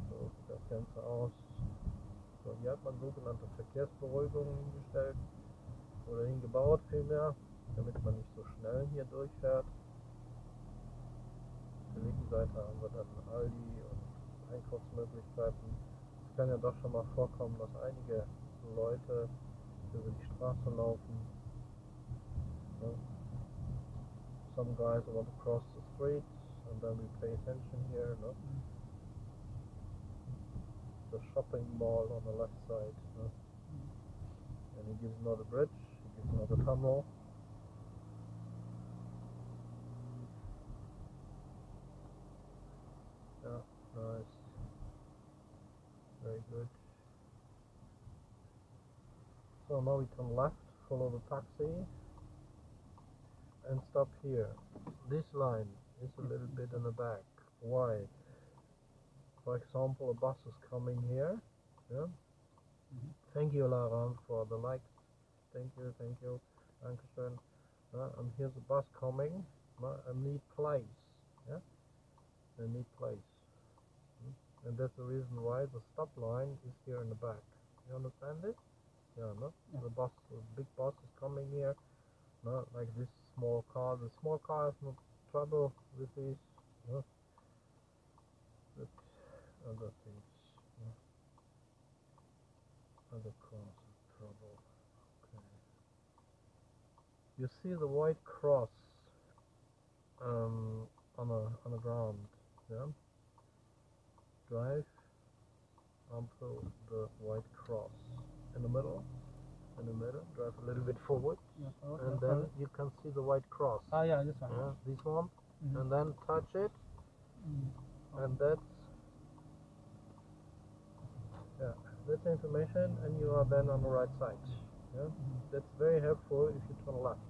So sieht das Ganze aus. So, hier hat man sogenannte Verkehrsberuhigungen hingestellt oder hingebaut vielmehr, damit man nicht so schnell hier durchfährt. Auf der linken Seite haben wir dann Aldi und Einkaufsmöglichkeiten. Es kann ja doch schon mal vorkommen, dass einige Leute über die Straße laufen. Ja. Some guys want to cross the street and then we pay attention here. No? The shopping mall on the left side. No? And he gives another bridge, he gives another tunnel. Yeah, nice. Very good. So now we turn left, follow the taxi, and stop here. This line is a little bit in the back. Why? For example, a bus is coming here. Yeah? Thank you, Lara, for the like. Thank you. Dankeschön. And here's a bus coming. I need place. Yeah? I need place. And that's the reason why the stop line is here in the back. You understand it? Yeah, no? Yeah. The big bus is coming here. No? Like this small car. The small car has no trouble with these. No? But other things. No? Other cars have trouble. Okay. You see the white cross on the ground. Yeah? Drive onto the white cross in the middle, drive a little bit forward, and then you can see the white cross. Oh yeah, this one. Yeah, this one, and then touch it, and that's information, and you are then on the right side. Yeah, that's very helpful if you turn left.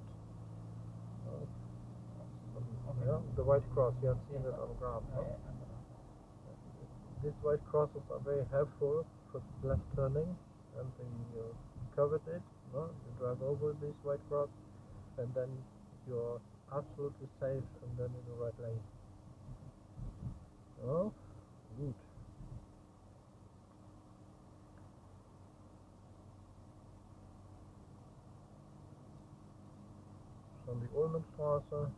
Yeah, the white cross, you have seen it on the ground. No? These white crosses are very helpful for left turning, and then you covered it, no? You drive over this white cross, and then you're absolutely safe, and then in the right lane. Oh, good. Schon die Ulmenstraße,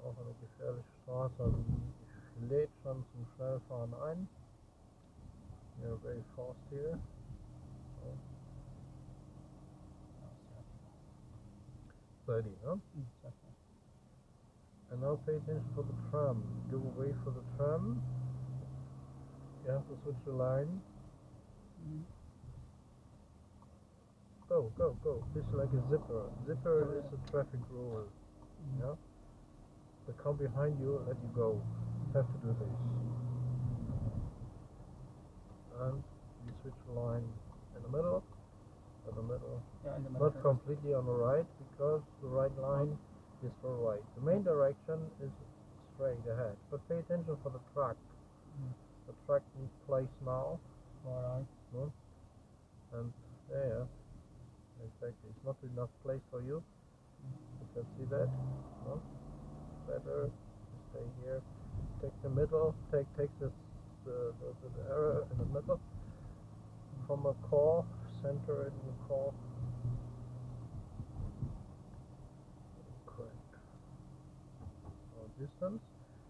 auch eine gefährliche Straße, also die lädt schon zum Schnellfahren ein. You're very fast here. So. 30, huh? And now pay attention for the tram. Go away for the tram. You have to switch the line. Go. This is like a zipper. Zipper is a traffic rule. Yeah? The car behind you let you go. You have to do this. And you switch the line in the middle. Yeah, in the Not completely on the right, because the right line is for right. The main direction is straight ahead. But pay attention for the track. The track needs place now. Alright. No? And there. Exactly. It's not enough place for you. You can see that. No? Better stay here. Take the middle. Take this the arrow in the middle. From a core, center in the core. Correct. So distance.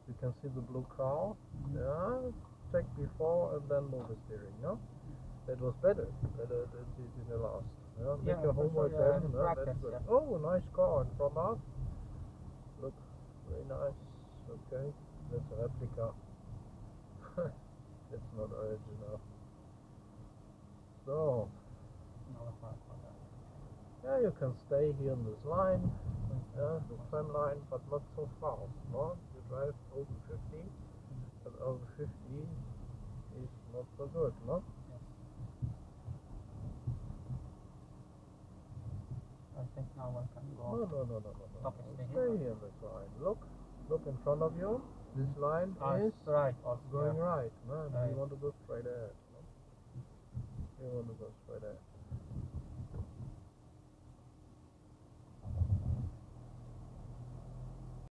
You can see the blue car. Yeah. Check before and then move the steering. No? That was better than the last. Yeah, make your homework then. That's good. Oh, nice car in front of us. Look, very nice. Okay, that's a replica. It's not original. So, yeah, you can stay here in this line, the tram line, but not so fast. No, you drive over 50, but over 50 is not so good. No. I think now one can go. No. Stay here in this line. Look in front of you. This line is right. Going right. No, you want to go straight ahead. No? You want to go straight ahead.